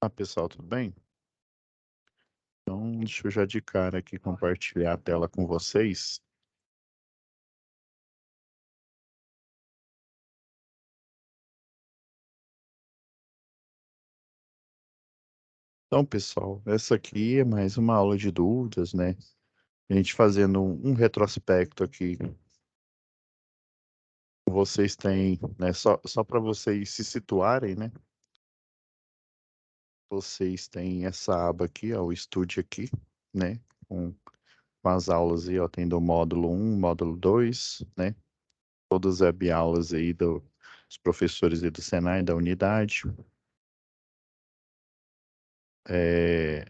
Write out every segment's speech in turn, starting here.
Pessoal, tudo bem? Então, deixa eu já de cara aqui compartilhar a tela com vocês. Então, pessoal, essa aqui é mais uma aula de dúvidas, né? A gente fazendo um retrospecto aqui. Vocês têm, né? Só para vocês se situarem, né? Vocês têm essa aba aqui, ó, o Estude aqui, né? Com as aulas aí, ó, tem do módulo 1, módulo 2, né? Todas as webaulas aí dos professores aí do Senai, da unidade. É,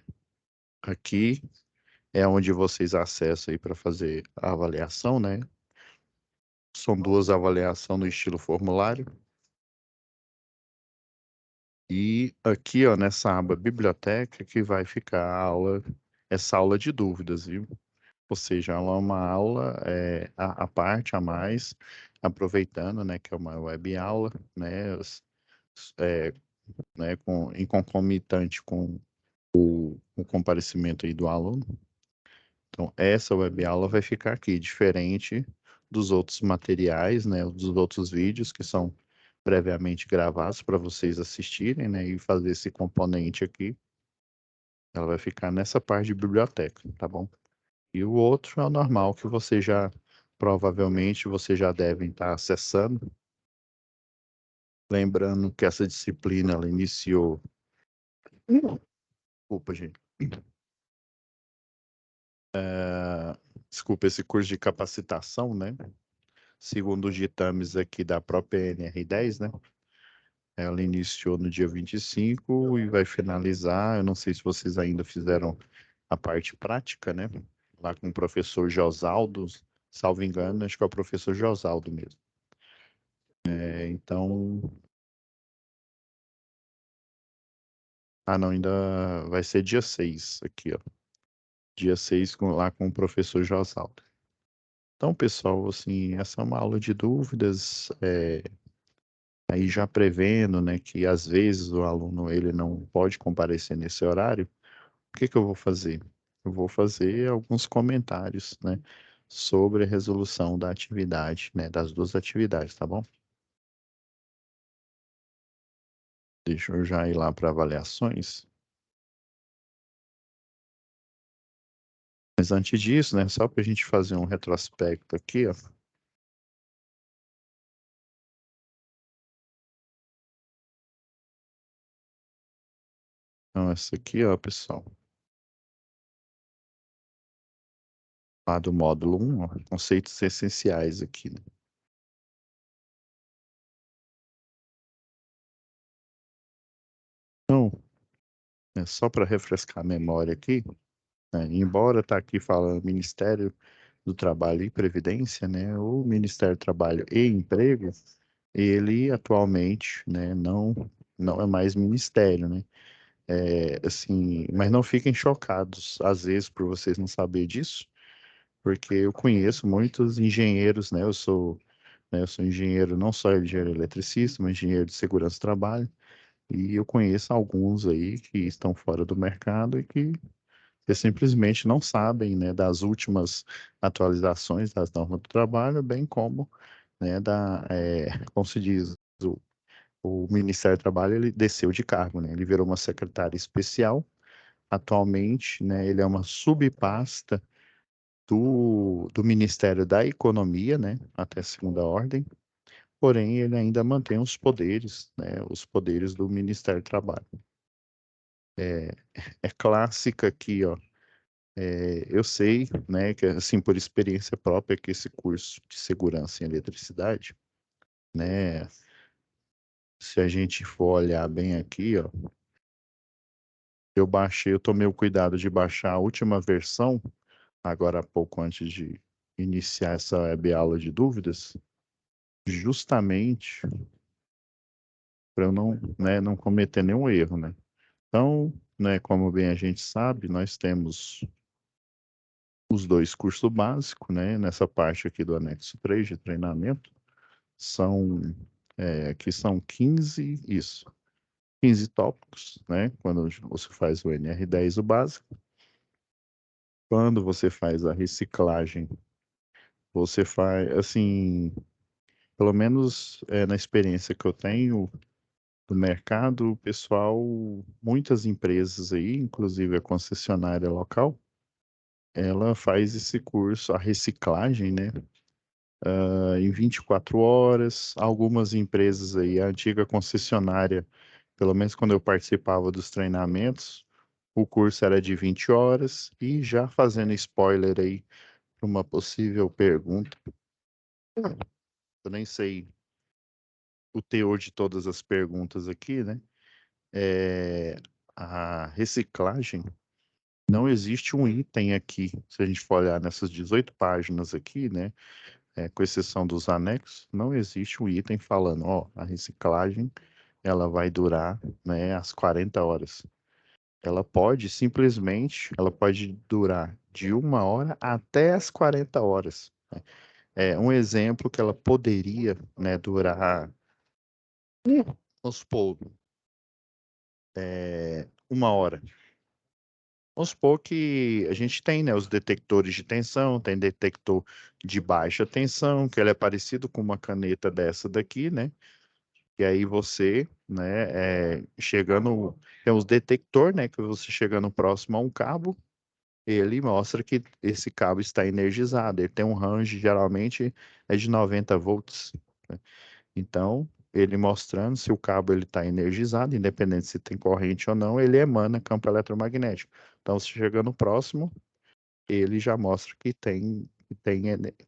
aqui é onde vocês acessam aí para fazer a avaliação, né? São duas avaliações no estilo formulário. E aqui, ó, nessa aba biblioteca, que vai ficar essa aula de dúvidas, viu? Ou seja, ela é uma aula a parte a mais, aproveitando, né, que é uma web aula, né, é, né, em concomitante com o comparecimento aí do aluno. Então, essa web aula vai ficar aqui, diferente dos outros materiais, né, dos outros vídeos que são previamente gravados para vocês assistirem, né, e fazer esse componente aqui. Ela vai ficar nessa parte de biblioteca, tá bom? E o outro é o normal, que você já, provavelmente, você já devem estar acessando. Lembrando que essa disciplina, ela iniciou... Desculpa, gente. Desculpa, esse curso de capacitação, né? Segundo os ditames aqui da própria NR10, né? Ela iniciou no dia 25 e vai finalizar. Eu não sei se vocês ainda fizeram a parte prática, né? Lá com o professor Josaldo, salvo engano, acho que é o professor Josaldo mesmo. Então. Ah, não, ainda vai ser dia 6 aqui, ó. Dia 6 lá com o professor Josaldo. Então, pessoal, assim, essa é uma aula de dúvidas. Aí já prevendo, né, que às vezes o aluno ele não pode comparecer nesse horário. O que que eu vou fazer? Eu vou fazer alguns comentários, né, sobre a resolução da atividade, né, das duas atividades, tá bom? Deixa eu já ir lá para avaliações. Mas antes disso, né, só para a gente fazer um retrospecto aqui, ó. Então, essa aqui, ó, pessoal, lá do módulo 1, ó, conceitos essenciais aqui, né? Então, só para refrescar a memória aqui, né, embora tá aqui falando Ministério do Trabalho e Previdência, né, o Ministério do Trabalho e Emprego, ele atualmente, né, não é mais ministério, né? Assim, mas não fiquem chocados, às vezes, por vocês não saberem disso, porque eu conheço muitos engenheiros, né? Eu sou engenheiro, não só engenheiro eletricista, mas engenheiro de segurança do trabalho, e eu conheço alguns aí que estão fora do mercado e que simplesmente não sabem, né, das últimas atualizações das normas do trabalho, bem como, né, como se diz, o Ministério do Trabalho, ele desceu de cargo, né, ele virou uma secretária especial, atualmente, né, ele é uma subpasta do Ministério da Economia, né, até segunda ordem, porém ele ainda mantém os poderes, né, os poderes do Ministério do Trabalho. É clássica aqui, ó. Eu sei, né, que assim por experiência própria que esse curso de segurança em eletricidade, né, se a gente for olhar bem aqui, ó, eu tomei o cuidado de baixar a última versão agora há pouco antes de iniciar essa web aula de dúvidas, justamente para eu não, né, não cometer nenhum erro, né? Então, né, como bem a gente sabe, nós temos os dois cursos básicos, né, nessa parte aqui do anexo 3 de treinamento, são, que são 15, isso, 15 tópicos, né? Quando você faz o NR10, o básico. Quando você faz a reciclagem, você faz, assim, pelo menos na experiência que eu tenho do mercado, o pessoal, muitas empresas aí, inclusive a concessionária local, ela faz esse curso, a reciclagem, né? Em 24 horas. Algumas empresas aí, a antiga concessionária, pelo menos quando eu participava dos treinamentos, o curso era de 20 horas. E já fazendo spoiler aí para uma possível pergunta, eu nem sei o teor de todas as perguntas aqui, né? É, a reciclagem, não existe um item aqui, se a gente for olhar nessas 18 páginas aqui, né? Com exceção dos anexos, não existe um item falando, ó, a reciclagem ela vai durar, né, as 40 horas. Ela pode simplesmente, ela pode durar de 1 hora até as 40 horas. É um exemplo que ela poderia, né, durar, vamos supor, 1 hora. Vamos supor que a gente tem, né, os detectores de tensão, tem detector de baixa tensão, que ele é parecido com uma caneta dessa daqui, né? E aí você, né, chegando, tem os detector, né, que você chegando próximo a um cabo, ele mostra que esse cabo está energizado. Ele tem um range, geralmente, de 90 volts, né? Então, ele mostrando se o cabo ele está energizado, independente se tem corrente ou não, ele emana campo eletromagnético. Então, se chegando próximo, ele já mostra que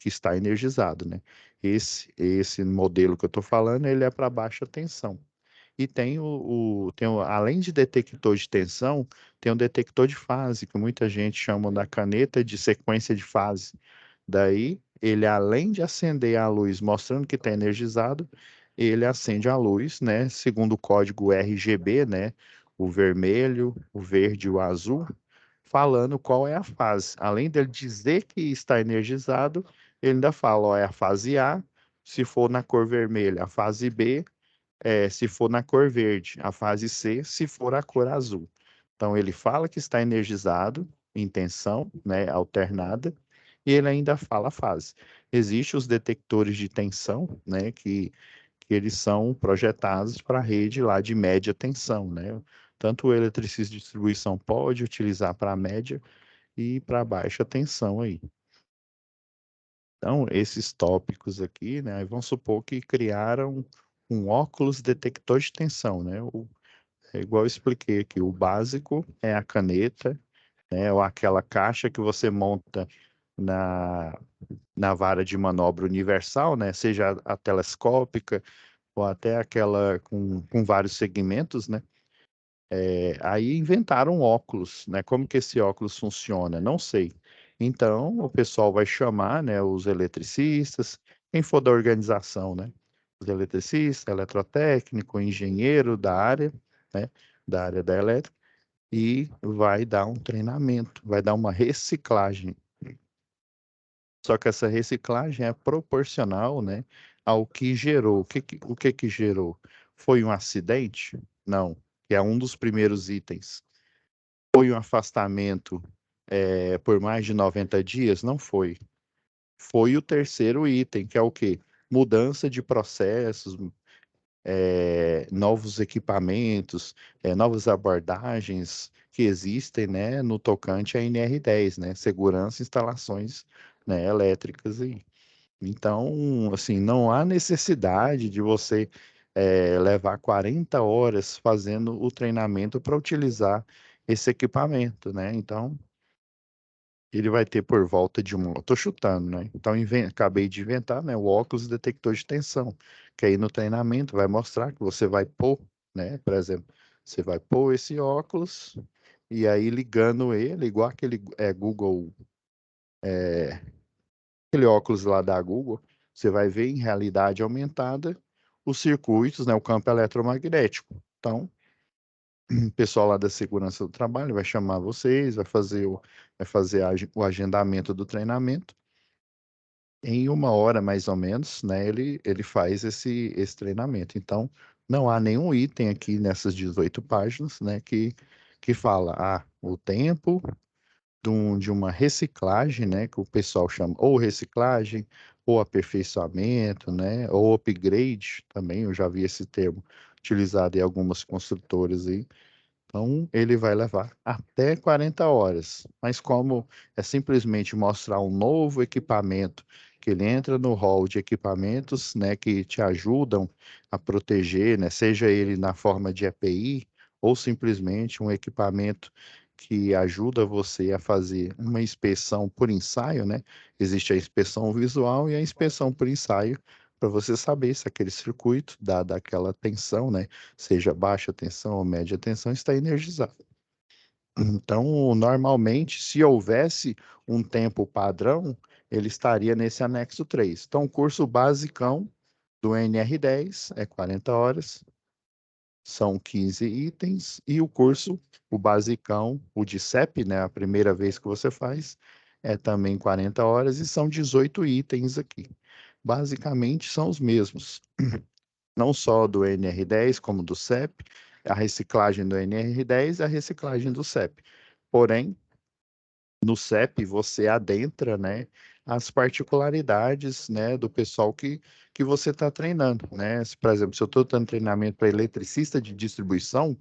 está energizado, né? Esse modelo que eu estou falando, ele é para baixa tensão. E tem além de detector de tensão, tem um detector de fase, que muita gente chama da caneta de sequência de fase. Daí, ele além de acender a luz mostrando que está energizado, ele acende a luz, né, segundo o código RGB, né, o vermelho, o verde e o azul, falando qual é a fase. Além dele dizer que está energizado, ele ainda fala, ó, é a fase A, se for na cor vermelha, a fase B, se for na cor verde, a fase C, se for a cor azul. Então, ele fala que está energizado, em tensão, né, alternada, e ele ainda fala a fase. Existem os detectores de tensão, né, que eles são projetados para a rede lá de média tensão, né? Tanto o eletricista de distribuição pode utilizar para média e para baixa tensão aí. Então, esses tópicos aqui, né, vamos supor que criaram um óculos detector de tensão, né? É igual eu expliquei aqui, o básico é a caneta, né, ou aquela caixa que você monta na, na vara de manobra universal, né, seja a telescópica ou até aquela com vários segmentos, né? Aí inventaram óculos, né? Como que esse óculos funciona? Não sei. Então, o pessoal vai chamar, né, os eletricistas, quem for da organização, né? Os eletricistas, eletrotécnico, engenheiro da área, né? Da área da elétrica, e vai dar um treinamento, vai dar uma reciclagem. Só que essa reciclagem é proporcional, né, ao que gerou. O que que gerou? Foi um acidente? Não, que é um dos primeiros itens. Foi um afastamento, por mais de 90 dias? Não foi. Foi o terceiro item, que é o quê? Mudança de processos, novos equipamentos, novas abordagens que existem, né, no tocante à NR10, né? Segurança e instalações, né, elétricas aí. Então, assim, não há necessidade de você levar 40 horas fazendo o treinamento para utilizar esse equipamento, né? Então, ele vai ter por volta de uma. Estou chutando, né? Então, acabei de inventar, né, o óculos detector de tensão, que aí no treinamento vai mostrar que você vai pôr, né? Por exemplo, você vai pôr esse óculos e aí ligando ele, igual aquele Google. Aquele óculos lá da Google, você vai ver em realidade aumentada os circuitos, né, o campo eletromagnético. Então, o pessoal lá da segurança do trabalho vai chamar vocês, o agendamento do treinamento. Em 1 hora, mais ou menos, né, ele faz esse treinamento. Então, não há nenhum item aqui nessas 18 páginas, né, que fala, o tempo de uma reciclagem, né, que o pessoal chama ou reciclagem, ou aperfeiçoamento, né, ou upgrade também, eu já vi esse termo utilizado em algumas construtoras aí. Então, ele vai levar até 40 horas. Mas como é simplesmente mostrar um novo equipamento, que ele entra no hall de equipamentos, né, que te ajudam a proteger, né, seja ele na forma de EPI ou simplesmente um equipamento que ajuda você a fazer uma inspeção por ensaio, né? Existe a inspeção visual e a inspeção por ensaio, para você saber se aquele circuito dá daquela tensão, né? Seja baixa tensão ou média tensão, está energizado. Então, normalmente, se houvesse um tempo padrão, ele estaria nesse anexo 3. Então, o curso basicão do NR10 é 40 horas, são 15 itens, e o curso, o basicão, o de CEP, né, a primeira vez que você faz, é também 40 horas e são 18 itens aqui. Basicamente, são os mesmos, não só do NR10, como do CEP, a reciclagem do NR10 e a reciclagem do CEP. Porém, no CEP você adentra, né, as particularidades, né, do pessoal que você está treinando, né? Por exemplo, se eu estou dando treinamento para eletricista de distribuição,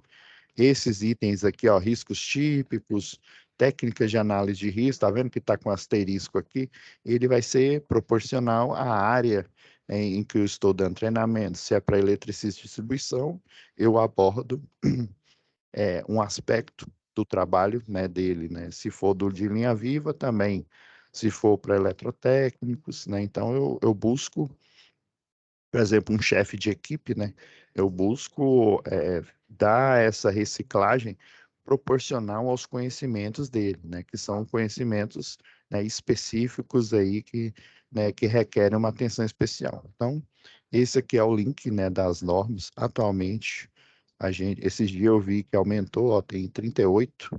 esses itens aqui, ó, riscos típicos, técnicas de análise de risco, tá vendo que está com asterisco aqui? Ele vai ser proporcional à área em que eu estou dando treinamento. Se é para eletricista de distribuição, eu abordo um aspecto do trabalho, né, dele, né? Se for do de linha viva, também. Se for para eletrotécnicos, né? Então eu busco, por exemplo, um chefe de equipe, né? Eu busco dar essa reciclagem proporcional aos conhecimentos dele, né? Que são conhecimentos, né, específicos aí né, que requerem uma atenção especial. Então, esse aqui é o link, né, das normas. Atualmente, esses dias eu vi que aumentou, ó, tem 38.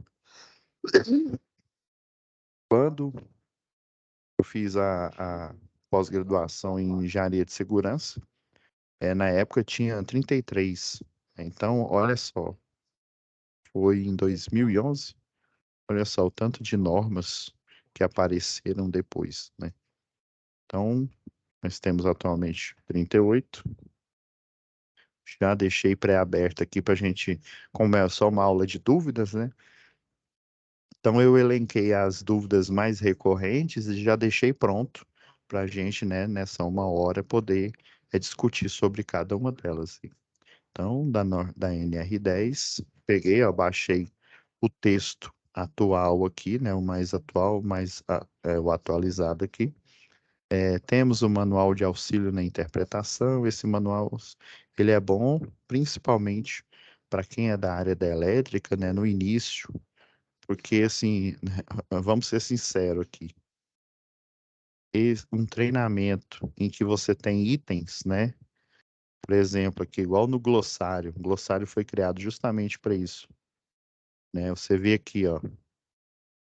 Quando eu fiz a pós-graduação em engenharia de segurança, na época tinha 33. Então, olha só, foi em 2011, olha só o tanto de normas que apareceram depois, né? Então, nós temos atualmente 38. Já deixei pré-aberto aqui para a gente, como é só uma aula de dúvidas, né? Então, eu elenquei as dúvidas mais recorrentes e já deixei pronto para a gente, né, nessa uma hora, poder discutir sobre cada uma delas. Então, da NR10, peguei, ó, baixei o texto atual aqui, né, o mais atual, o atualizado aqui. Temos o manual de auxílio na interpretação. Esse manual, ele é bom, principalmente para quem é da área da elétrica, né, no início, porque, assim, vamos ser sinceros aqui, um treinamento em que você tem itens, né? Por exemplo, aqui, igual no glossário, o glossário foi criado justamente para isso, né? Você vê aqui, ó,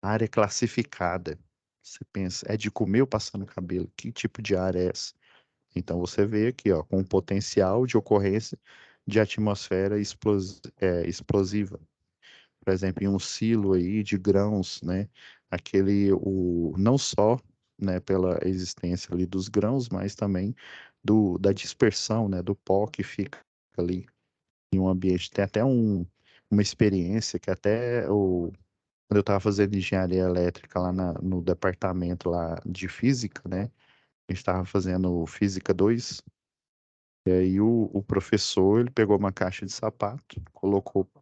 área classificada. Você pensa, é de comer ou passar no cabelo? Que tipo de área é essa? Então você vê aqui, ó, com o potencial de ocorrência de atmosfera explosiva. Por exemplo, em um silo aí de grãos, né? Não só, né, pela existência ali dos grãos, mas também da dispersão, né, do pó que fica ali em um ambiente. Tem até uma experiência que quando eu estava fazendo engenharia elétrica lá no departamento lá de física, né? A gente estava fazendo física 2. E aí o professor, ele pegou uma caixa de sapato,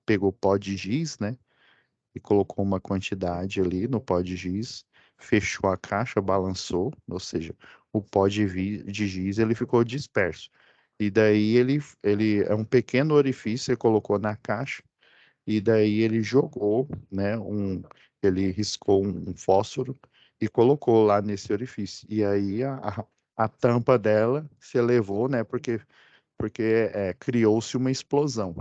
pegou pó de giz, né? E colocou uma quantidade ali no pó de giz, fechou a caixa, balançou, ou seja, o pó de giz ele ficou disperso. E daí ele é um pequeno orifício, ele colocou na caixa, e daí ele jogou, né, ele riscou um fósforo e colocou lá nesse orifício. E aí a tampa dela se elevou, né, porque criou-se uma explosão.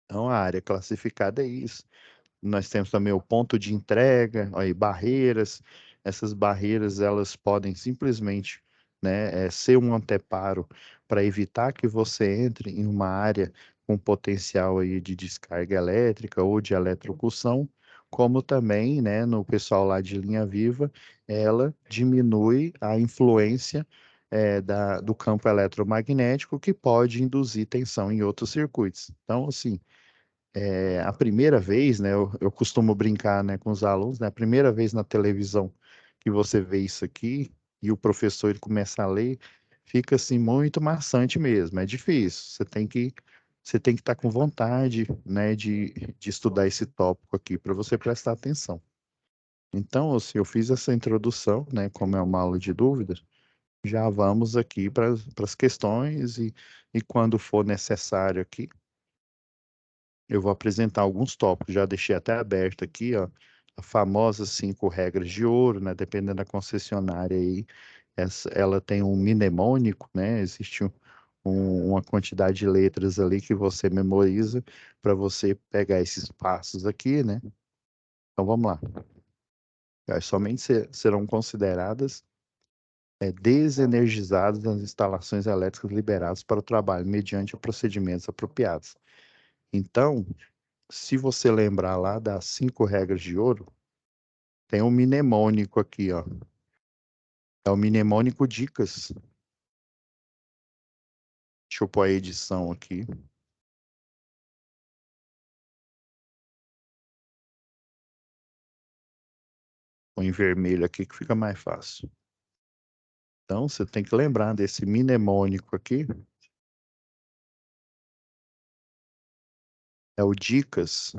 Então, a área classificada é isso. Nós temos também o ponto de entrega, aí, barreiras. Essas barreiras, elas podem simplesmente, né, ser um anteparo para evitar que você entre em uma área com potencial aí de descarga elétrica ou de eletrocução, como também, né, no pessoal lá de linha viva, ela diminui a influência do campo eletromagnético que pode induzir tensão em outros circuitos. Então, assim, a primeira vez, né, eu costumo brincar, né, com os alunos, né, a primeira vez na televisão que você vê isso aqui e o professor ele começa a ler, fica assim muito maçante mesmo, é difícil. Você tem que estar com vontade, né, de estudar esse tópico aqui para você prestar atenção. Então, assim, eu fiz essa introdução, né, como é uma aula de dúvidas, já vamos aqui para as questões e quando for necessário aqui, eu vou apresentar alguns tópicos, já deixei até aberto aqui, ó, a famosa 5 regras de ouro, né? Dependendo da concessionária aí, ela tem um mnemônico, né? Existe uma quantidade de letras ali que você memoriza para você pegar esses passos aqui, né? Então vamos lá. Somente serão consideradas desenergizadas as instalações elétricas liberadas para o trabalho mediante procedimentos apropriados. Então, se você lembrar lá das 5 regras de ouro, tem um mnemônico aqui, ó. É o mnemônico Dicas. Deixa eu pôr a edição aqui. Põe em vermelho aqui que fica mais fácil. Então, você tem que lembrar desse mnemônico aqui. É o Dicas.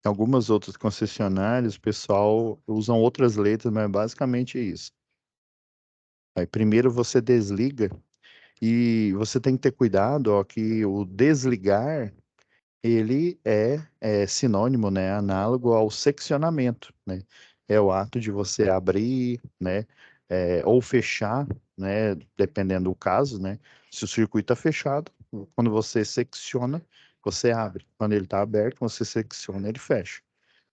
Em algumas outras concessionárias, o pessoal usam outras letras, mas é basicamente isso. Aí, primeiro você desliga e você tem que ter cuidado, ó, que o desligar ele é sinônimo, né, análogo ao seccionamento, né? É o ato de você abrir, né, ou fechar, né, dependendo do caso, né? Se o circuito está fechado, quando você secciona, você abre. Quando ele está aberto, você secciona, ele fecha.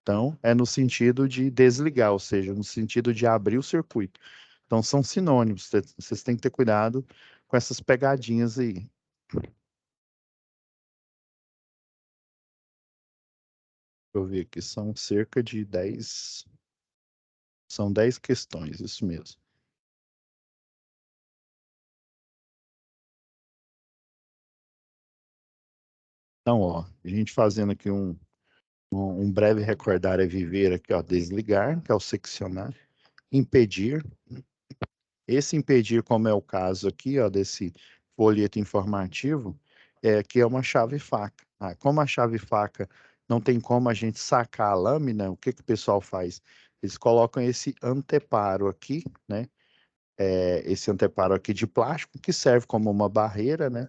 Então, é no sentido de desligar, ou seja, no sentido de abrir o circuito. Então, são sinônimos. Vocês têm que ter cuidado com essas pegadinhas aí. Eu vi aqui, são cerca de 10. São 10 questões, isso mesmo. Então, ó, a gente fazendo aqui um breve recordar é viver aqui, ó, desligar, que é o seccionar, impedir. Esse impedir, como é o caso aqui, ó, desse folheto informativo, que é uma chave faca. Ah, como a chave faca não tem como a gente sacar a lâmina, o que que o pessoal faz? Eles colocam esse anteparo aqui, né? Esse anteparo aqui de plástico, que serve como uma barreira, né?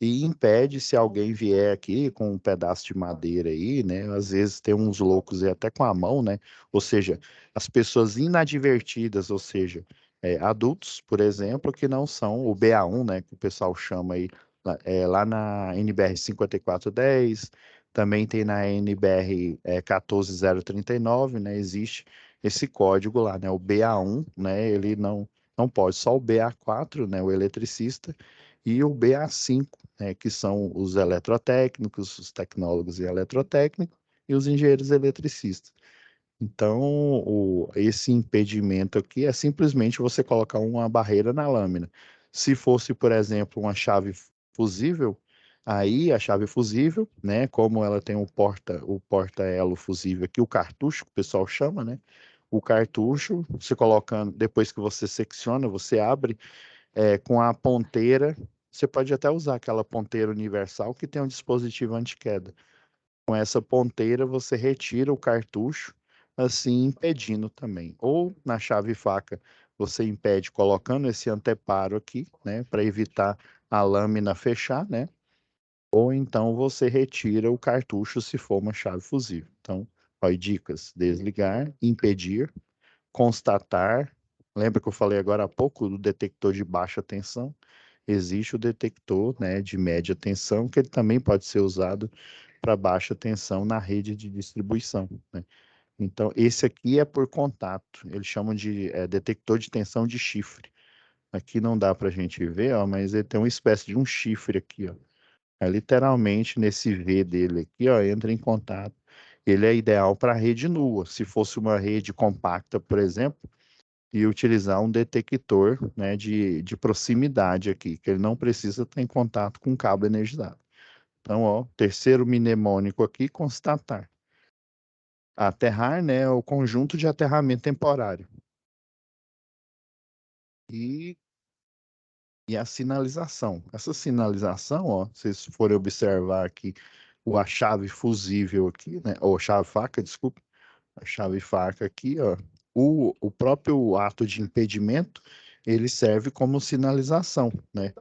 E impede se alguém vier aqui com um pedaço de madeira aí, né? Às vezes tem uns loucos aí até com a mão, né? Ou seja, as pessoas inadvertidas, ou seja, adultos, por exemplo, que não são o BA1, né? Que o pessoal chama aí lá na NBR 5410, também tem na NBR 14039, né? Existe esse código lá, né? O BA1, né? Ele não pode, só o BA4, né, o eletricista, e o BA5, né, que são os eletrotécnicos, os tecnólogos e eletrotécnicos, e os engenheiros eletricistas. Então, esse impedimento aqui é simplesmente você colocar uma barreira na lâmina. Se fosse, por exemplo, uma chave fusível, aí a chave fusível, né, como ela tem o porta-elo fusível aqui, o cartucho, que o pessoal chama, né, o cartucho, você colocando, depois que você secciona, você abre com a ponteira. Você pode até usar aquela ponteira universal que tem um dispositivo anti-queda. Com essa ponteira, você retira o cartucho, assim impedindo também. Ou na chave faca, você impede colocando esse anteparo aqui, né, para evitar a lâmina fechar, né? Ou então você retira o cartucho se for uma chave fusível. Então, ó, dicas: desligar, impedir, constatar. Lembra que eu falei agora há pouco do detector de baixa tensão? Existe o detector, né, de média tensão, que ele também pode ser usado para baixa tensão na rede de distribuição, né? Então, esse aqui é por contato. Eles chamam de detector de tensão de chifre. Aqui não dá para a gente ver, ó, mas ele tem uma espécie de um chifre aqui, ó. É literalmente nesse V dele aqui, ó, entra em contato. Ele é ideal para rede nua. Se fosse uma rede compacta, por exemplo, e utilizar um detector, né, de proximidade aqui, que ele não precisa estar em contato com o cabo energizado. Então, ó, terceiro mnemônico aqui, constatar. Aterrar, né, é o conjunto de aterramento temporário. E, e a sinalização. Essa sinalização, ó, se vocês forem observar aqui, a chave fusível aqui, né, ou chave faca, desculpa, a chave faca aqui, ó, o próprio ato de impedimento, ele serve como sinalização, né?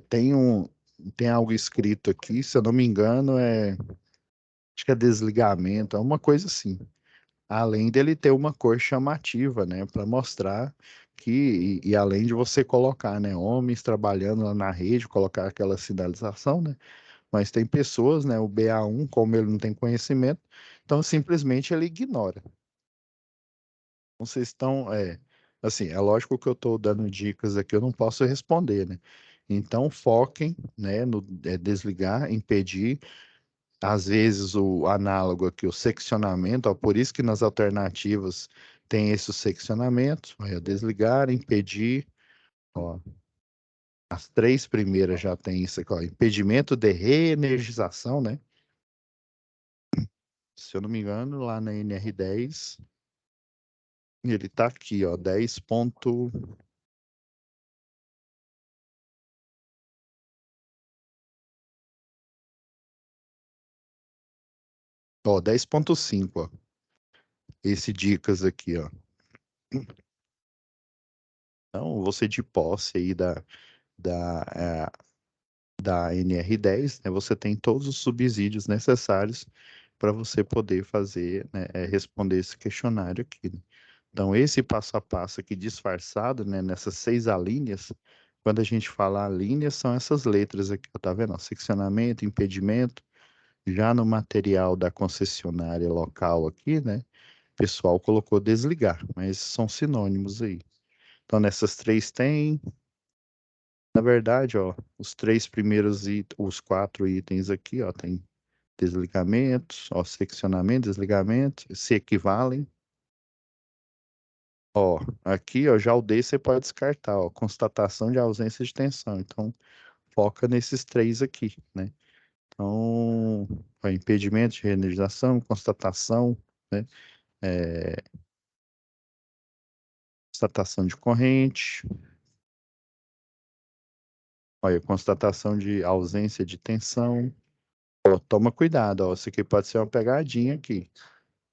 Tem algo escrito aqui, se eu não me engano, acho que é desligamento, é uma coisa assim. Além dele ter uma cor chamativa, né, para mostrar que, e além de você colocar, né, homens trabalhando lá na rede, colocar aquela sinalização, né, mas tem pessoas, né, o BA1, como ele não tem conhecimento, então simplesmente ele ignora. Então, vocês estão, assim, é lógico que eu estou dando dicas aqui, eu não posso responder, né? Então, foquem, né, no desligar, impedir, às vezes o análogo aqui, o seccionamento, ó, por isso que nas alternativas tem esse seccionamento, ó, desligar, impedir, ó, as três primeiras já tem isso aqui, ó, impedimento de reenergização, né? Se eu não me engano, lá na NR10, ele tá aqui, ó, 10 ponto, ó, 10.5, ó, esse dicas aqui, ó. Então, você de posse aí da, da NR10, né, você tem todos os subsídios necessários para você poder fazer, né, responder esse questionário aqui, né? Então, esse passo a passo aqui disfarçado, né, nessas 6 alíneas, quando a gente fala alíneas, são essas letras aqui, ó, tá vendo? Ó, seccionamento, impedimento, já no material da concessionária local aqui, né, o pessoal colocou desligar, mas são sinônimos aí. Então, nessas três tem, na verdade, ó, os três primeiros itens, os quatro itens aqui, ó, tem desligamentos, ó, seccionamento, desligamento, se equivalem. Ó, aqui, ó, já o D você pode descartar, ó, constatação de ausência de tensão. Então, foca nesses três aqui, né? Então, ó, impedimento de reenergização, constatação, né? É, constatação de corrente, olha, constatação de ausência de tensão. Ó, toma cuidado, ó, isso aqui pode ser uma pegadinha aqui.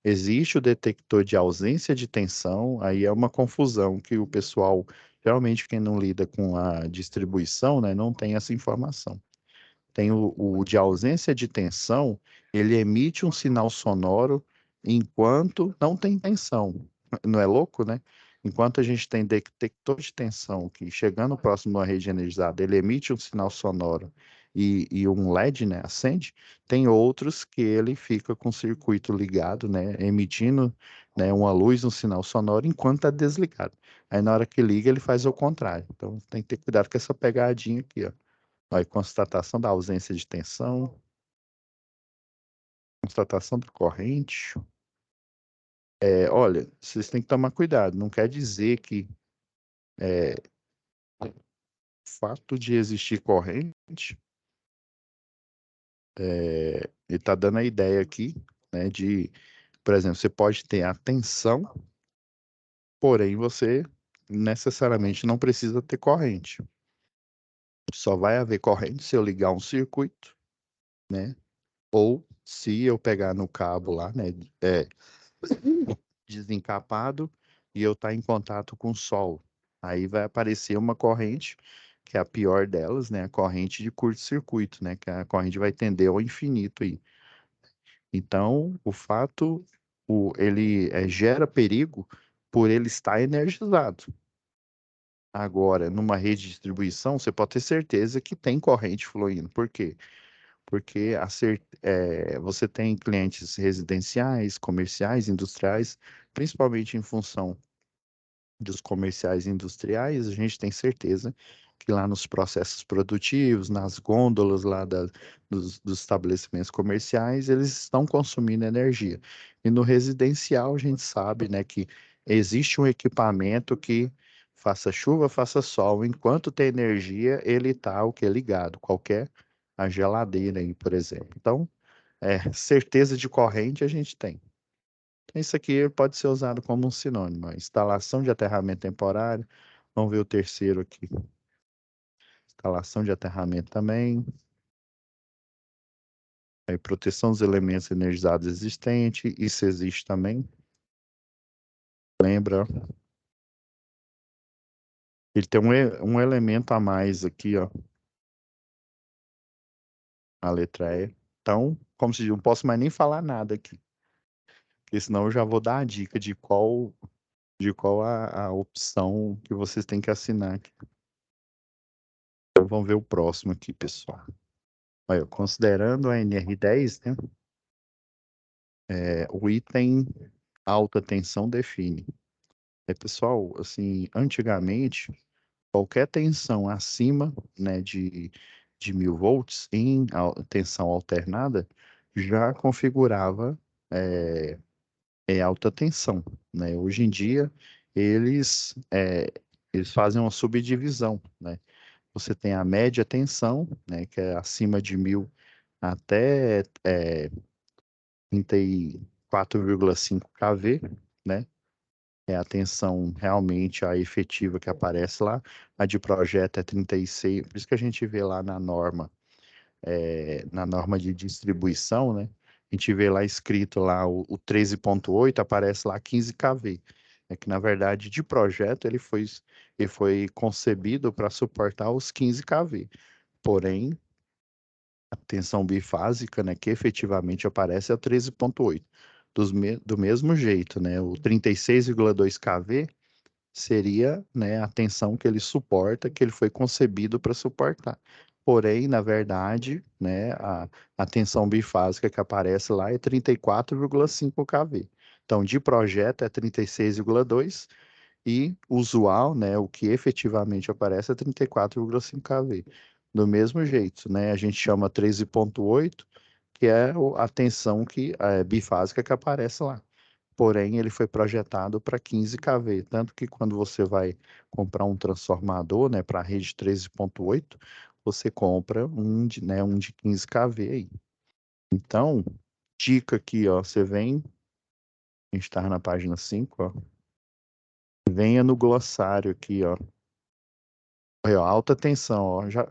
Existe o detector de ausência de tensão, aí é uma confusão que o pessoal, geralmente quem não lida com a distribuição, né, não tem essa informação. Tem o de ausência de tensão, ele emite um sinal sonoro enquanto não tem tensão. Não é louco, né? Enquanto a gente tem detector de tensão que chegando próximo à rede energizada, ele emite um sinal sonoro e um LED, né, acende, tem outros que ele fica com o circuito ligado, né, emitindo, né, uma luz, um sinal sonoro enquanto está desligado. Aí na hora que liga, ele faz o contrário. Então tem que ter cuidado com essa pegadinha aqui, ó. Aí, constatação da ausência de tensão, constatação da corrente. Olha, vocês têm que tomar cuidado. Não quer dizer que o fato de existir corrente, ele está dando a ideia aqui, né, de, por exemplo, você pode ter a tensão, porém você necessariamente não precisa ter corrente. Só vai haver corrente se eu ligar um circuito, né? Ou se eu pegar no cabo lá, né? É, desencapado e eu estar em contato com o sol. Aí vai aparecer uma corrente, que é a pior delas, né? A corrente de curto-circuito, né? Que a corrente vai tender ao infinito aí. Então, o fato, ele gera perigo por ele estar energizado. Agora, numa rede de distribuição, você pode ter certeza que tem corrente fluindo. Por quê? porque você tem clientes residenciais, comerciais, industriais, principalmente em função dos comerciais e industriais, a gente tem certeza que lá nos processos produtivos, nas gôndolas lá dos estabelecimentos comerciais, eles estão consumindo energia. E no residencial, a gente sabe, né, que existe um equipamento que faça chuva, faça sol, enquanto tem energia, ele está o que ligado, qualquer a geladeira aí, por exemplo. Então, certeza de corrente a gente tem. Isso aqui pode ser usado como um sinônimo. Instalação de aterramento temporário. Vamos ver o terceiro aqui. Instalação de aterramento também. Aí, proteção dos elementos energizados existentes. Isso existe também. Lembra? Ele tem um elemento a mais aqui, ó. A letra E. Então, como se diz, não posso mais nem falar nada aqui. Porque senão eu já vou dar a dica de qual a opção que vocês têm que assinar aqui. Então, vamos ver o próximo aqui, pessoal. Olha, considerando a NR10, né? O item alta tensão define. Pessoal, assim, antigamente, qualquer tensão acima, né, de 1000 volts em tensão alternada já configurava é, alta tensão, né? Hoje em dia, eles fazem uma subdivisão, né? Você tem a média tensão, né, que é acima de 1000 até 34,5 kV, né? É a tensão realmente a efetiva que aparece lá. A de projeto é 36, por isso que a gente vê lá na norma de distribuição, né? A gente vê lá escrito lá o 13,8, aparece lá 15 kV. É que, na verdade, de projeto ele foi concebido para suportar os 15 kV. Porém, a tensão bifásica, né, que efetivamente aparece é o 13,8. Do mesmo jeito, né, o 36,2 kV seria, né, a tensão que ele suporta, que ele foi concebido para suportar. Porém, na verdade, né, a tensão bifásica que aparece lá é 34,5 kV. Então, de projeto é 36,2 e usual, né, o que efetivamente aparece é 34,5 kV. Do mesmo jeito, né, a gente chama 13,8, que é a tensão bifásica que aparece lá. Porém, ele foi projetado para 15 kV, tanto que quando você vai comprar um transformador, né, para a rede 13,8, você compra um de 15 kV aí. Então, dica aqui, ó, você vem, a gente está na página 5, ó, venha no glossário aqui, ó. Aí, ó, alta tensão, ó, já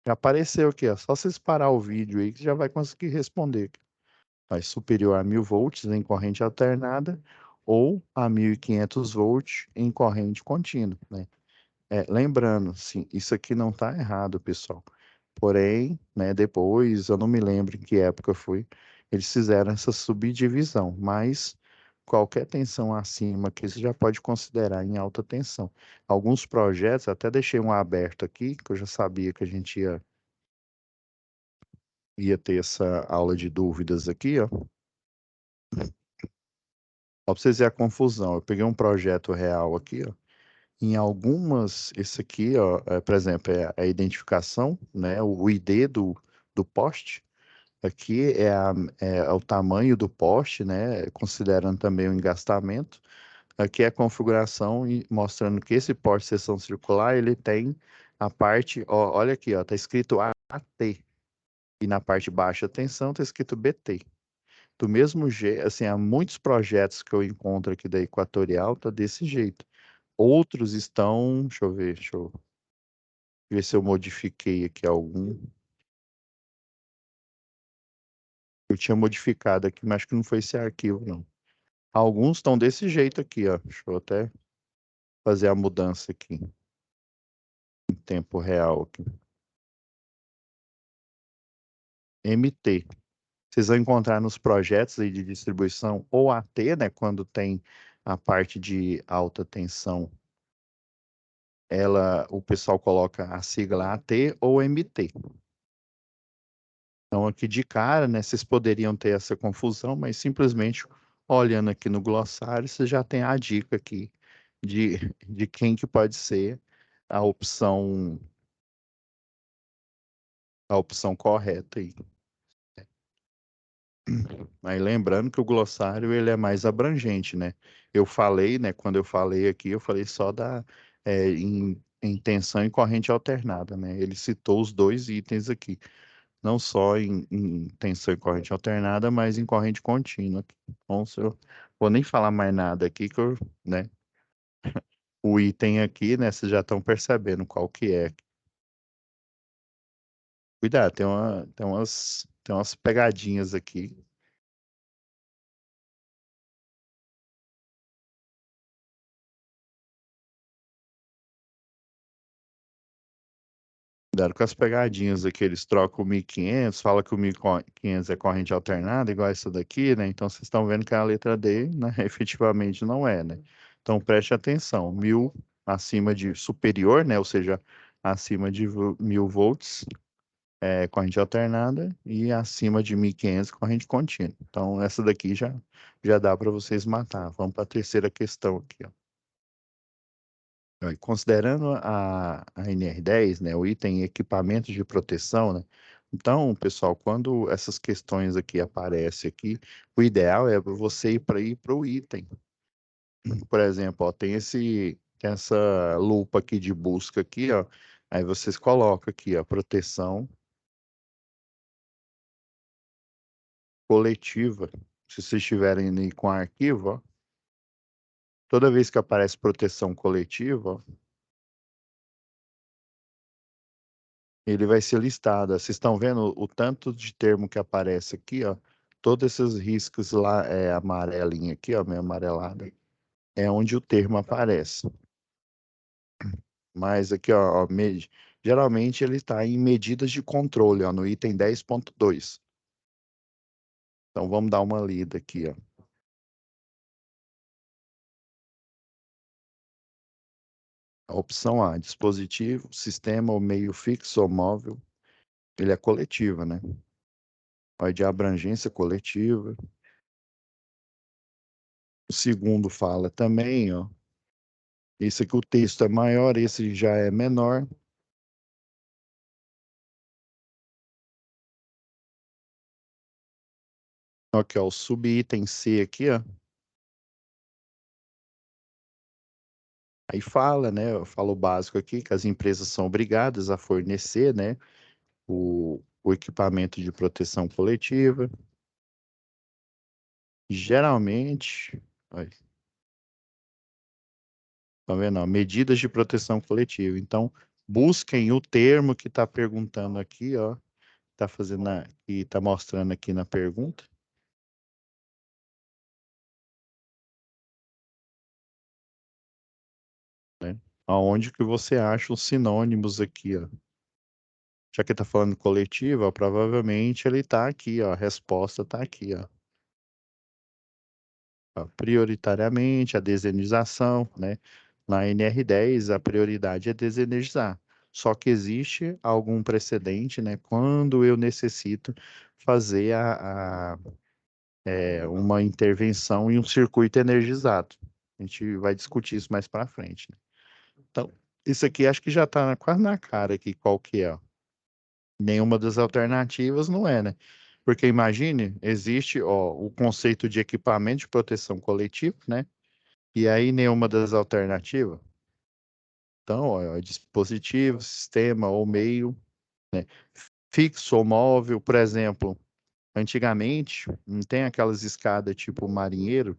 apareceu aqui, ó, só vocês parar o vídeo aí que já vai conseguir responder. Vai superior a 1000 volts em corrente alternada ou a 1500 volts em corrente contínua, né? Lembrando, sim, isso aqui não está errado, pessoal. Porém, né, depois, eu não me lembro em que época foi, eles fizeram essa subdivisão, mas qualquer tensão acima que você já pode considerar em alta tensão. Alguns projetos, até deixei um aberto aqui, que eu já sabia que a gente ia ter essa aula de dúvidas aqui, ó. Só para vocês verem a confusão, eu peguei um projeto real aqui, ó. Em algumas, esse aqui, ó, por exemplo, é a identificação, né, o ID do poste. Aqui é o tamanho do poste, né, considerando também o engastamento. Aqui é a configuração e mostrando que esse poste seção circular, ele tem a parte, ó, olha aqui, ó, tá escrito AT. E na parte baixa tensão tá escrito BT. Do mesmo jeito, assim, há muitos projetos que eu encontro aqui da Equatorial, tá desse jeito. Outros estão, deixa eu ver se eu modifiquei aqui algum. Eu tinha modificado aqui, mas acho que não foi esse arquivo, não. Alguns estão desse jeito aqui, ó. Deixa eu até fazer a mudança aqui em tempo real aqui. MT. Vocês vão encontrar nos projetos aí de distribuição ou AT, né, quando tem a parte de alta tensão, o pessoal coloca a sigla AT ou MT. Então, aqui de cara, né, vocês poderiam ter essa confusão, mas simplesmente olhando aqui no glossário, você já tem a dica aqui de, de quem que pode ser a opção, a opção correta aí. Aí lembrando que o glossário ele é mais abrangente, né? Eu falei, né? Quando eu falei aqui, eu falei só da em tensão e corrente alternada, né? Ele citou os dois itens aqui, não só em tensão e corrente alternada, mas em corrente contínua. Então, se eu vou nem falar mais nada aqui, que eu, né? O item aqui, né? Vocês já estão percebendo qual que é. Cuidado, tem umas pegadinhas aqui. Cuidado com as pegadinhas aqui, eles trocam o 1500, fala que o 1500 é corrente alternada, igual essa daqui, né? Então vocês estão vendo que a letra D, né, efetivamente não é, né? Então preste atenção, 1000 acima de superior, né? Ou seja, acima de 1000 volts é corrente alternada e acima de 1500 corrente contínua. Então essa daqui já dá para vocês matar. Vamos para a terceira questão aqui, ó. E considerando a NR10, né, o item equipamentos de proteção, né? Então, pessoal, quando essas questões aqui aparecem aqui, o ideal é você ir para o item. Por exemplo, ó, tem essa lupa aqui de busca aqui, ó. Aí vocês colocam aqui, ó, proteção coletiva. Se vocês estiverem aí com arquivo, ó, toda vez que aparece proteção coletiva, ó, ele vai ser listado. Vocês estão vendo o tanto de termo que aparece aqui, ó? Todos esses riscos lá, amarelinho aqui, ó, meio amarelado, é onde o termo aparece. Mas aqui, ó, geralmente ele está em medidas de controle, ó, no item 10.2. Então vamos dar uma lida aqui, ó. A opção A, dispositivo, sistema ou meio fixo ou móvel, ele é coletivo, né? Ó, de abrangência coletiva. O segundo fala também, ó. Esse aqui o texto é maior, esse já é menor. Aqui, ó, o subitem C aqui, ó. Aí fala, né? Fala o básico aqui, que as empresas são obrigadas a fornecer, né? O equipamento de proteção coletiva. Geralmente, olha, tá vendo? Ó, medidas de proteção coletiva. Então, busquem o termo que está perguntando aqui, ó. Tá fazendo que tá mostrando aqui na pergunta. Né? Aonde que você acha os sinônimos aqui, ó? Já que está falando coletiva, provavelmente ele está aqui, ó, a resposta está aqui, ó. Ó, prioritariamente a desenerização, né? Na NR10, a prioridade é desenergizar. Só que existe algum precedente, né? Quando eu necessito fazer uma intervenção em um circuito energizado. A gente vai discutir isso mais para frente, né? Então, isso aqui acho que já está quase na cara aqui qual que é, ó. Nenhuma das alternativas não é, né? Porque imagine, existe, ó, o conceito de equipamento de proteção coletiva, né? E aí nenhuma das alternativas. Então, ó, é dispositivo, sistema ou meio, né? Fixo ou móvel, por exemplo, antigamente não tem aquelas escadas tipo marinheiro,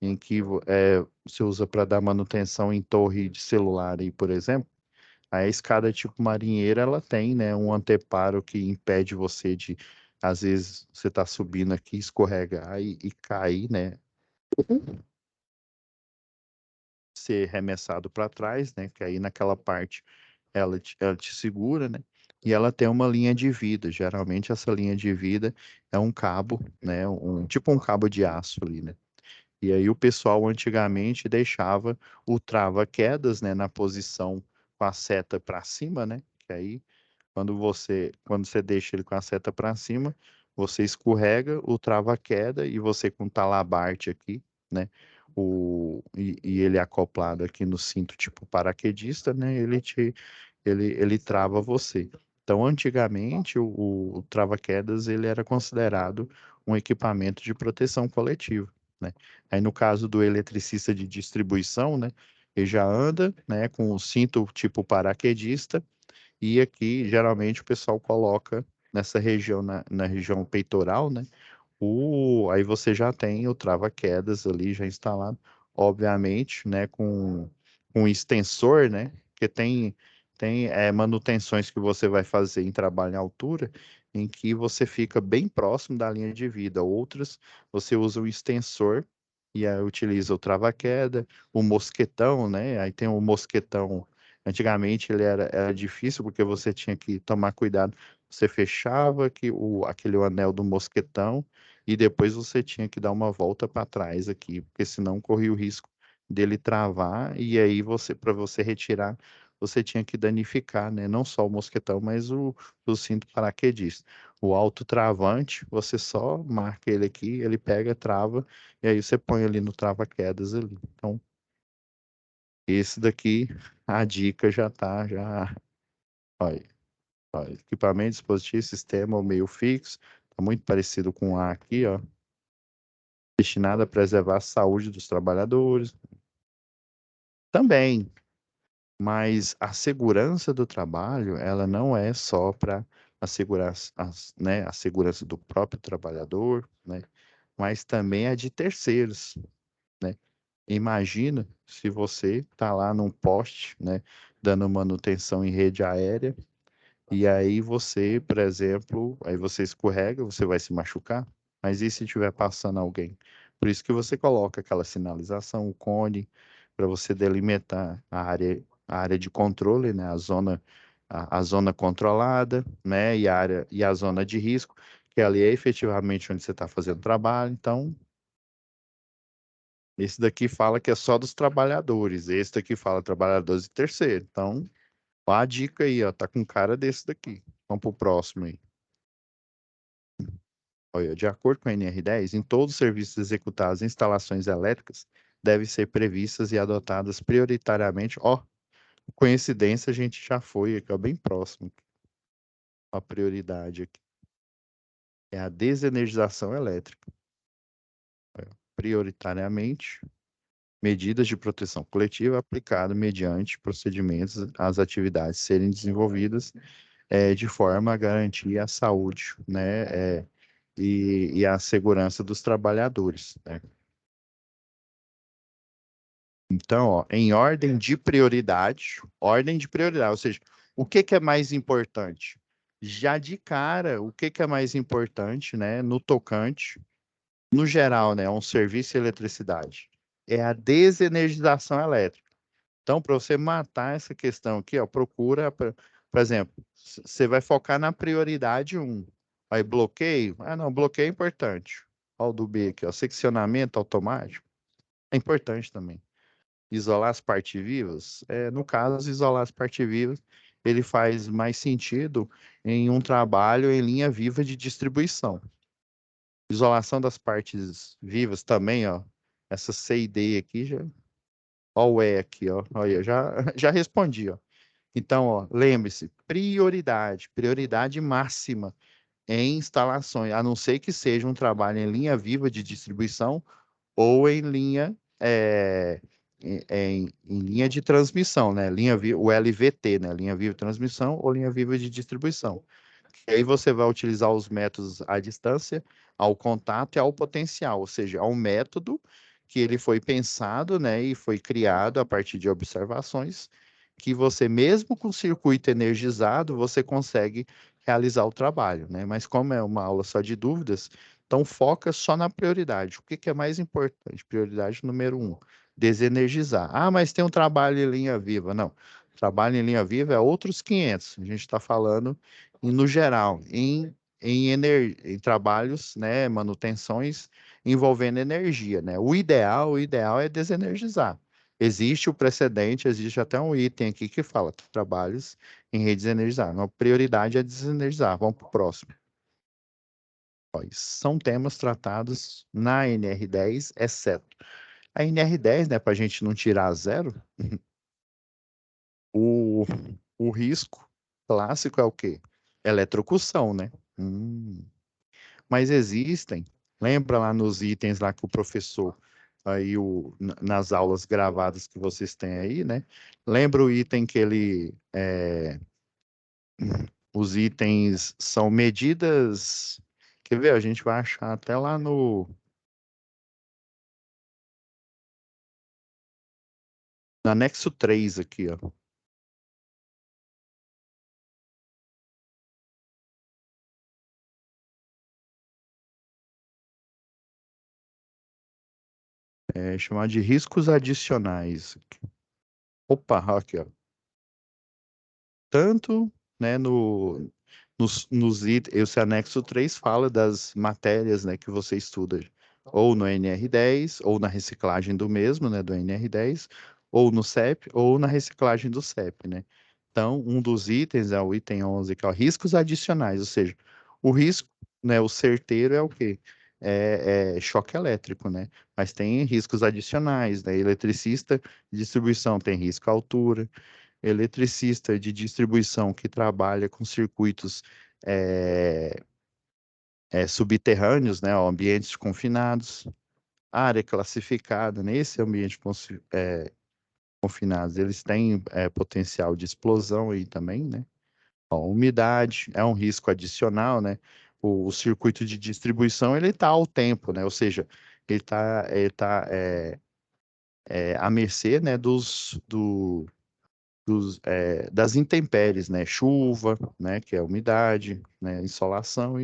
em que você usa para dar manutenção em torre de celular aí, por exemplo. A escada tipo marinheira, ela tem, né, um anteparo que impede você de, às vezes, você tá subindo aqui, escorregar e cair, né, ser remessado para trás, né, que aí naquela parte ela te segura, né, e ela tem uma linha de vida. Geralmente essa linha de vida é um cabo, né, tipo um cabo de aço ali, né. E aí o pessoal antigamente deixava o trava-quedas, né, na posição com a seta para cima, né, que aí quando você deixa ele com a seta para cima, você escorrega o trava-queda e você com o talabarte aqui, né? E ele acoplado aqui no cinto tipo paraquedista, né? Ele trava você. Então, antigamente, o trava-quedas ele era considerado um equipamento de proteção coletiva, né? Aí, no caso do eletricista de distribuição, né? Ele já anda, né? Com o cinto tipo paraquedista e aqui, geralmente, o pessoal coloca nessa região, na região peitoral, né? Aí você já tem o trava-quedas ali já instalado, obviamente, né, com extensor, né, porque tem manutenções que você vai fazer em trabalho em altura, em que você fica bem próximo da linha de vida. Outras, você usa o extensor e aí utiliza o trava-queda, o mosquetão, né, aí tem o mosquetão. Antigamente ele era difícil porque você tinha que tomar cuidado. Você fechava aquele anel do mosquetão, e depois você tinha que dar uma volta para trás aqui, porque senão corria o risco dele travar e aí para você retirar, você tinha que danificar, né? Não só o mosquetão, mas o cinto paraquedista. O autotravante, você só marca ele aqui, ele pega, trava e aí você põe ali no trava-quedas ali. Então, esse daqui, a dica já tá, já, olha, olha, equipamento, dispositivo, sistema ou meio fixo, tá muito parecido com o A aqui, ó, destinado a preservar a saúde dos trabalhadores. Também, mas a segurança do trabalho, ela não é só para assegurar né, a segurança do próprio trabalhador, né, mas também a de terceiros, né? Imagina se você está lá num poste, né, dando manutenção em rede aérea. E aí você, por exemplo, aí você escorrega, você vai se machucar, mas e se estiver passando alguém? Por isso que você coloca aquela sinalização, o cone, para você delimitar a área de controle, né? A zona controlada, né? E a zona de risco, que ali é efetivamente onde você está fazendo trabalho. Então, esse daqui fala que é só dos trabalhadores, esse daqui fala trabalhadores de terceiro. Então, ó a dica aí, ó, tá com cara desse daqui. Vamos pro próximo aí. Olha, de acordo com a NR10, em todos os serviços executados em instalações elétricas, devem ser previstas e adotadas prioritariamente. Ó, coincidência, a gente já foi aqui, ó, bem próximo. A prioridade aqui é a desenergização elétrica. Prioritariamente, medidas de proteção coletiva aplicadas mediante procedimentos às atividades serem desenvolvidas de forma a garantir a saúde, né, e a segurança dos trabalhadores, né? Então, ó, em ordem de prioridade, ou seja, o que que é mais importante? Já de cara, o que que é mais importante, né, no tocante, no geral, né, um serviço de eletricidade? É a desenergização elétrica. Então, para você matar essa questão aqui, ó, procura, por exemplo, você vai focar na prioridade um. Aí, bloqueio? Ah, não, bloqueio é importante. Olha o do B aqui, ó, seccionamento automático. É importante também. Isolar as partes vivas? No caso, isolar as partes vivas, ele faz mais sentido em um trabalho em linha viva de distribuição. Isolação das partes vivas também, ó. Essa C e D aqui já. Ó, o E aqui, ó. Olha, já, já respondi, ó. Então, ó, lembre-se, prioridade máxima em instalações, a não ser que seja um trabalho em linha viva de distribuição ou em linha em linha de transmissão, né? O LVT, né? Linha viva de transmissão ou linha viva de distribuição. E aí você vai utilizar os métodos à distância, ao contato e ao potencial, ou seja, é um método que ele foi pensado, né, e foi criado a partir de observações que você, mesmo com o circuito energizado, você consegue realizar o trabalho, né? Mas como é uma aula só de dúvidas, então foca só na prioridade. O que que é mais importante? Prioridade número um, desenergizar. Ah, mas tem um trabalho em linha viva. Não, trabalho em linha viva é outros 500. A gente está falando, no geral, em trabalhos, né, manutenções envolvendo energia, né? O ideal é desenergizar. Existe o precedente, existe até um item aqui que fala trabalhos em redes energizadas. A prioridade é desenergizar. Vamos para o próximo. Ó, são temas tratados na NR10, exceto a NR10, né, para a gente não tirar zero, o, o risco clássico é o quê? Eletrocução, né? Mas existem, lembra lá nos itens lá que o professor, aí nas aulas gravadas que vocês têm aí, né? Lembra o item que os itens são medidas, quer ver? A gente vai achar até lá no anexo 3 aqui, ó. É chamado de riscos adicionais. Opa, aqui, ó. Tanto, né, nos itens, esse anexo 3 fala das matérias, né, que você estuda, ou no NR10, ou na reciclagem do mesmo, né, do NR10, ou no CEP, ou na reciclagem do CEP, né? Então, um dos itens é o item 11, que é o riscos adicionais, ou seja, o risco, né, o certeiro é o quê? É choque elétrico, né? Mas tem riscos adicionais, né? Eletricista de distribuição tem risco à altura, eletricista de distribuição que trabalha com circuitos é, subterrâneos, né, ó, ambientes confinados, área classificada nesse ambiente confinados, eles têm potencial de explosão aí também, né? Ó, umidade é um risco adicional, né? O circuito de distribuição ele está ao tempo, né? Ou seja, ele tá à mercê, né, das intempéries, né? Chuva, né? Que é umidade, né? Insolação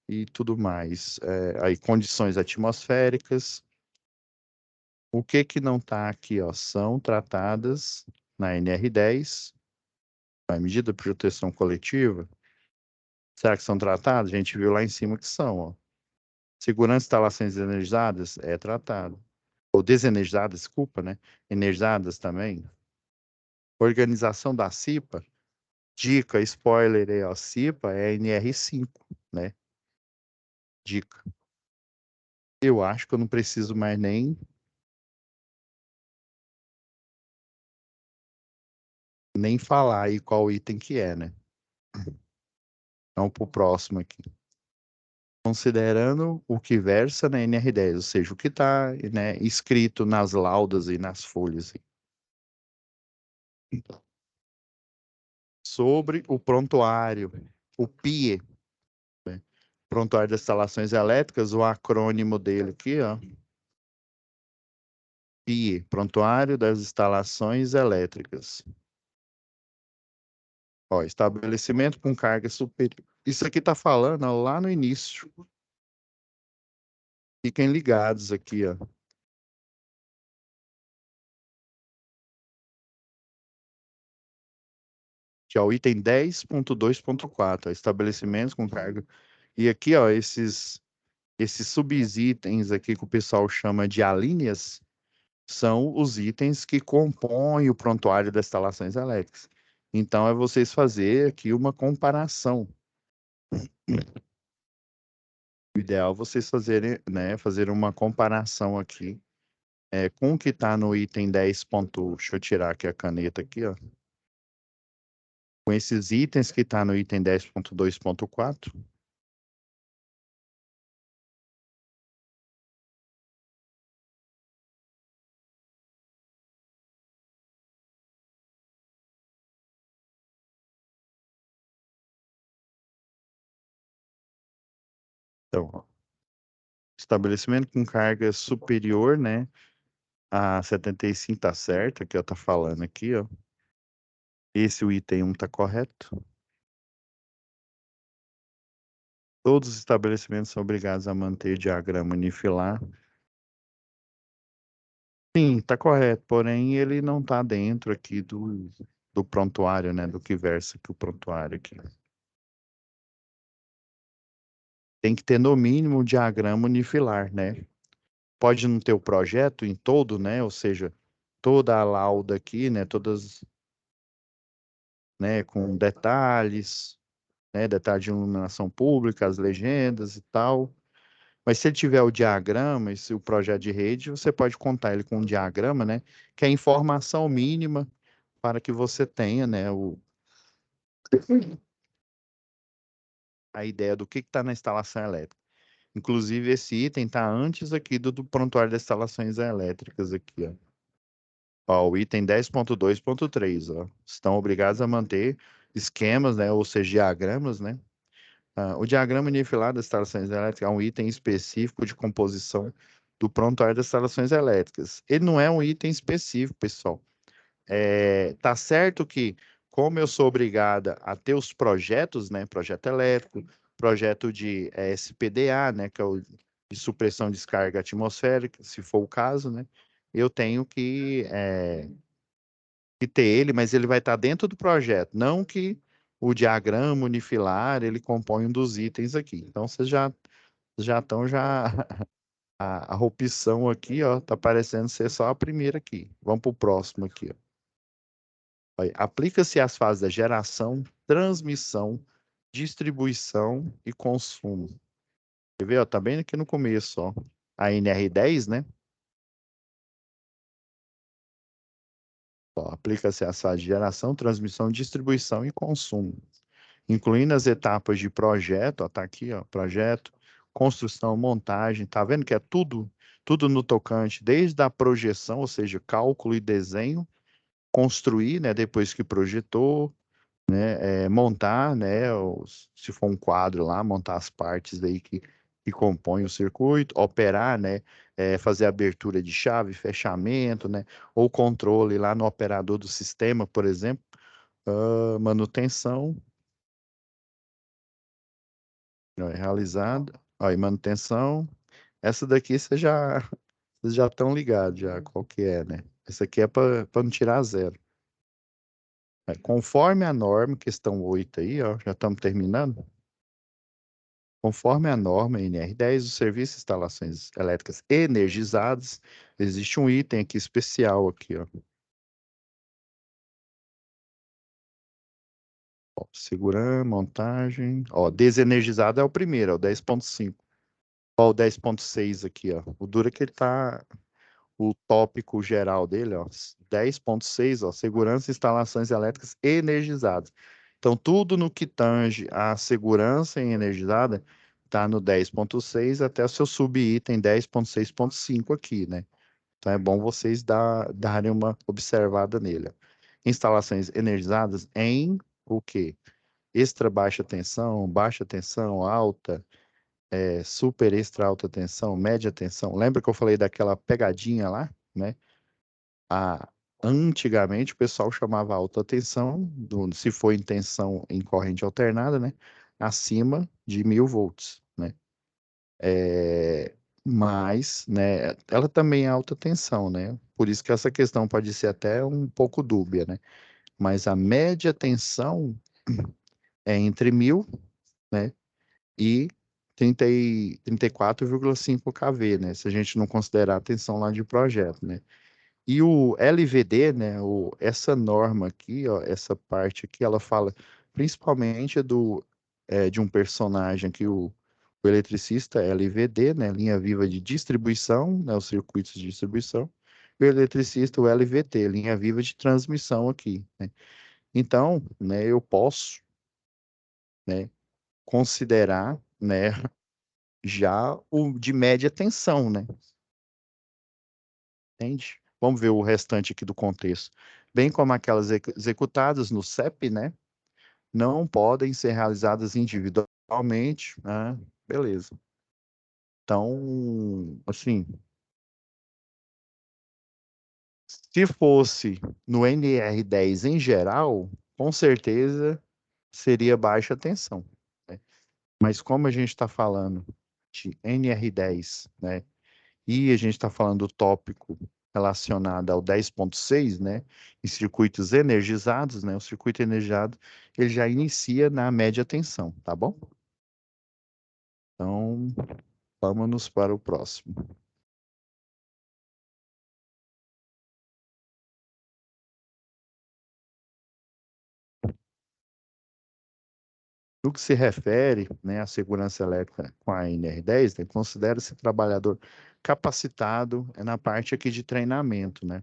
e tudo mais. Aí condições atmosféricas. O que que não está aqui, ó? São tratadas na NR10, a medida de proteção coletiva. Será que são tratadas? A gente viu lá em cima que são, ó. Segurança de instalações energizadas é tratado. Ou desenergizadas, desculpa, né? Energizadas também. Organização da CIPA. Dica, spoiler aí, ó. CIPA é NR5, né? Dica. Eu acho que eu não preciso mais nem falar aí qual item que é, né? Vamos pro próximo aqui. Considerando o que versa na NR10, ou seja, o que está, né, escrito nas laudas e nas folhas sobre o prontuário, o PIE, né? Prontuário das Instalações Elétricas, o acrônimo dele aqui, ó, PIE, Prontuário das Instalações Elétricas. Ó, estabelecimento com carga superior. Isso aqui está falando ó, lá no início. Fiquem ligados aqui, ó. Que é o item 10.2.4, estabelecimentos com carga. E aqui, ó, esses subitens aqui que o pessoal chama de alíneas são os itens que compõem o prontuário das instalações elétricas. Então, é vocês fazer aqui uma comparação. O ideal é vocês fazerem, né, fazer uma comparação aqui com o que está no item 10. Deixa eu tirar aqui a caneta aqui, ó. Com esses itens que está no item 10.2.4. Então, ó, estabelecimento com carga superior, né, a 75 tá certo, aqui ó, tá falando aqui, ó. Esse o item 1 tá correto. Todos os estabelecimentos são obrigados a manter diagrama unifilar. Sim, tá correto, porém ele não tá dentro aqui do prontuário, né, do que versa aqui o prontuário aqui. Tem que ter no mínimo um diagrama unifilar, né? Pode não ter o projeto em todo, né? Ou seja, toda a lauda aqui, né? Todas, né? Com detalhes, né? Detalhe de iluminação pública, as legendas e tal. Mas se ele tiver o diagrama, esse o projeto de rede, você pode contar ele com um diagrama, né? Que é a informação mínima para que você tenha, né? A ideia do que está na instalação elétrica. Inclusive, esse item está antes aqui do prontuário das instalações elétricas aqui, ó. Ó, o item 10.2.3, ó. Estão obrigados a manter esquemas, né? Ou seja, diagramas, né? O diagrama unifilado das instalações elétricas é um item específico de composição do prontuário das instalações elétricas. Ele não é um item específico, pessoal. Tá certo que, como eu sou obrigada a ter os projetos, né? Projeto elétrico, projeto de SPDA, né? Que é o de supressão de descarga atmosférica, se for o caso, né? Eu tenho que ter ele, mas ele vai estar dentro do projeto, não que o diagrama unifilar ele compõe um dos itens aqui. Então vocês já estão a opção aqui, ó, tá parecendo ser só a primeira aqui. Vamos para o próximo aqui, ó. Olha, aplica-se às fases da geração, transmissão, distribuição e consumo. Quer ver, ó, tá bem aqui no começo, ó. A NR10, né? Ó, aplica-se às fases de geração, transmissão, distribuição e consumo, incluindo as etapas de projeto, ó, tá aqui, ó, projeto, construção, montagem, tá vendo que é tudo no tocante, desde a projeção, ou seja, cálculo e desenho, construir, né, depois que projetou, né, montar, né, se for um quadro lá, montar as partes aí que compõem o circuito, operar, né, fazer abertura de chave, fechamento, né, ou controle lá no operador do sistema, por exemplo, manutenção, ó, realizada, ó, e manutenção. Essa daqui vocês já estão ligados já qual que é, né? Essa aqui é para não tirar zero. Conforme a norma, questão 8 aí, ó, já estamos terminando. Conforme a norma NR10, o serviço de instalações elétricas energizadas, existe um item aqui especial aqui, ó. Ó, segurando, montagem. Ó, desenergizado é o primeiro, é o 10.5. Ó, o 10.6 aqui, ó. O duro é que ele tá o tópico geral dele, ó, 10.6, ó, segurança e instalações elétricas energizadas. Então, tudo no que tange à segurança energizada está no 10.6 até o seu subitem 10.6.5 aqui, né? Então, é bom vocês darem uma observada nele. Instalações energizadas em o quê? Extra baixa tensão, alta, super extra alta tensão, média tensão. Lembra que eu falei daquela pegadinha lá, né? A, Antigamente o pessoal chamava alta tensão, se for em tensão em corrente alternada, né? Acima de 1.000 volts, né? É, mas, né? Ela também é alta tensão, né? Por isso que essa questão pode ser até um pouco dúbia, né? Mas a média tensão é entre 1.000, né? E 34,5 kV, né? Se a gente não considerar a tensão lá de projeto, né? E o LVD, né, essa norma aqui, ó, essa parte aqui, ela fala principalmente de um personagem aqui, o eletricista LVD, né, linha viva de distribuição, né, os circuitos de distribuição, e o eletricista, o LVT, linha viva de transmissão aqui, né. Então, né, eu posso, né, considerar, né, já o de média tensão, né, entende? Vamos ver o restante aqui do contexto. Bem como aquelas executadas no CEP, né? Não podem ser realizadas individualmente, né? Beleza. Então, assim, se fosse no NR10 em geral, com certeza seria baixa tensão, né? Mas como a gente está falando de NR10, né? E a gente está falando do tópico relacionado ao 10.6, né? Em circuitos energizados, né? O circuito energizado, ele já inicia na média tensão, tá bom? Então, vamos para o próximo. No que se refere, né, à segurança elétrica com a NR10, né, considera-se trabalhador capacitado na parte aqui de treinamento, né?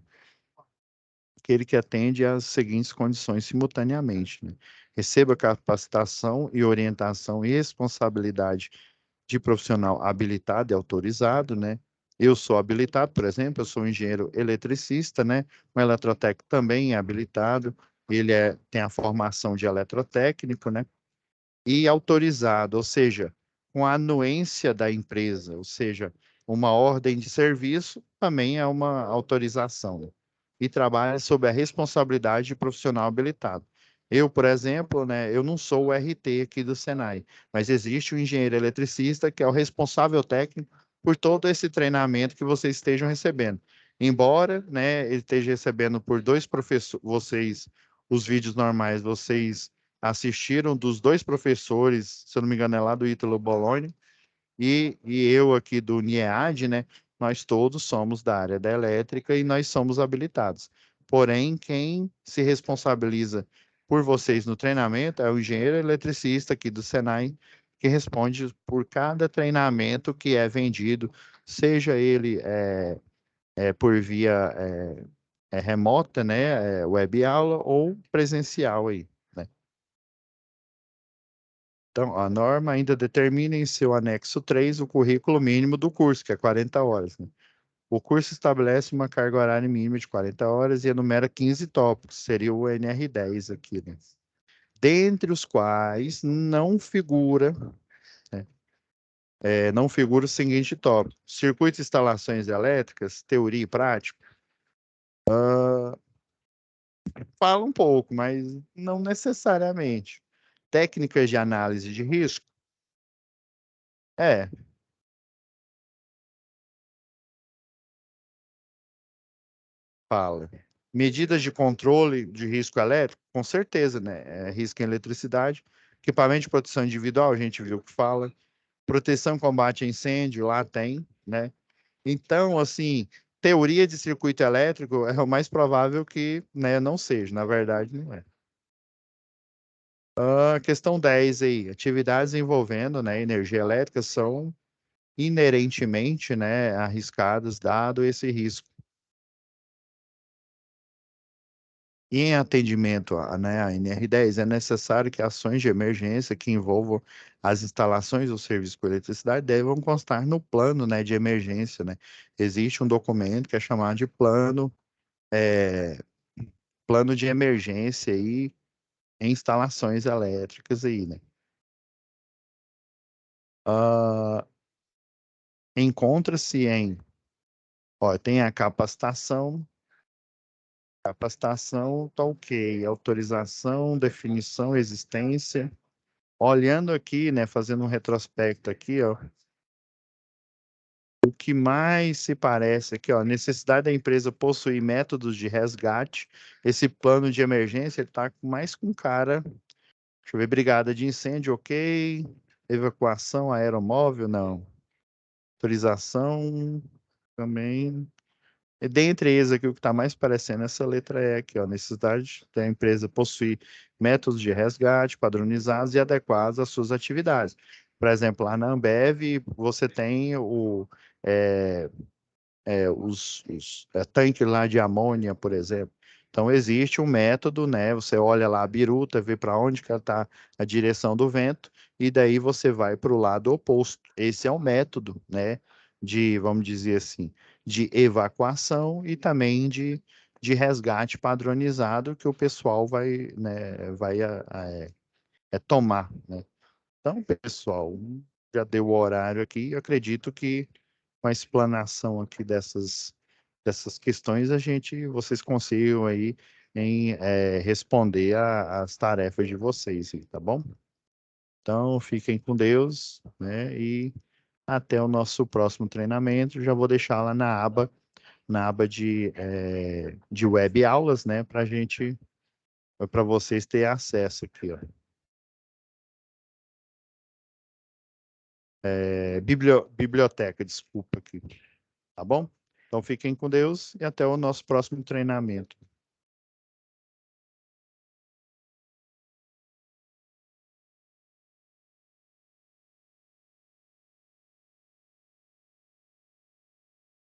Aquele que atende às seguintes condições simultaneamente, né? Receba capacitação e orientação e responsabilidade de profissional habilitado e autorizado, né? Eu sou habilitado, por exemplo, eu sou engenheiro eletricista, né? O eletrotécnico também é habilitado, tem a formação de eletrotécnico, né? E autorizado, ou seja, com a anuência da empresa, ou seja, uma ordem de serviço também é uma autorização. E trabalha sob a responsabilidade de profissional habilitado. Eu, por exemplo, né, eu não sou o RT aqui do Senai, mas existe o engenheiro eletricista que é o responsável técnico por todo esse treinamento que vocês estejam recebendo. Embora, né, ele esteja recebendo por dois professores, vocês, os vídeos normais, vocês assistiram dos dois professores, se eu não me engano, é lá do Ítalo Bologna, e eu aqui do NIEAD, né? Nós todos somos da área da elétrica e nós somos habilitados. Porém, quem se responsabiliza por vocês no treinamento é o engenheiro eletricista aqui do Senai, que responde por cada treinamento que é vendido, seja ele por via remota, né, web aula ou presencial aí, né? Então, a norma ainda determina em seu anexo 3 o currículo mínimo do curso, que é 40 horas, né? O curso estabelece uma carga horária mínima de 40 horas e enumera 15 tópicos, seria o NR10 aqui, né? Dentre os quais né, não figura o seguinte tópico: circuito de instalações elétricas, teoria e prática. Fala um pouco, mas não necessariamente. Técnicas de análise de risco? É, fala. Medidas de controle de risco elétrico? Com certeza, né? Risco em eletricidade. Equipamento de proteção individual, a gente viu que fala. Proteção e combate a incêndio, lá tem, né? Então, assim, teoria de circuito elétrico é o mais provável que, né, não seja. Na verdade, não é. A questão 10 aí. Atividades envolvendo, né, energia elétrica são inerentemente, né, arriscadas, dado esse risco. E em atendimento né, a NR10, é necessário que ações de emergência que envolvam as instalações ou serviços com eletricidade devam constar no plano, né, de emergência, né? Existe um documento que é chamado de é, plano de emergência aí em instalações elétricas aí, né? Ah, encontra-se ó, tem a capacitação, tá ok, autorização, definição, existência. Olhando aqui, né, fazendo um retrospecto aqui, ó, o que mais se parece aqui, ó, necessidade da empresa possuir métodos de resgate. Esse plano de emergência, ele tá mais com cara, deixa eu ver, brigada de incêndio, ok. Evacuação aeromóvel, não. Autorização, também. E dentre eles aqui, o que está mais parecendo essa letra E aqui, ó, necessidade da empresa possuir métodos de resgate padronizados e adequados às suas atividades. Por exemplo, lá na Ambev, você tem é, os tanques lá de amônia, por exemplo. Então, existe um método, né? Você olha lá a biruta, vê para onde que está a direção do vento, e daí você vai para o lado oposto. Esse é um método, né? Vamos dizer assim, de evacuação e também de resgate padronizado que o pessoal vai, né, tomar, né? Então, pessoal, já deu o horário aqui. Eu acredito que com a explanação aqui dessas questões, vocês consigam aí responder as tarefas de vocês, tá bom? Então, fiquem com Deus, né? E até o nosso próximo treinamento. Já vou deixar lá na aba de web aulas, né? Para vocês terem acesso aqui, ó. Biblioteca, desculpa aqui, tá bom? Então fiquem com Deus e até o nosso próximo treinamento.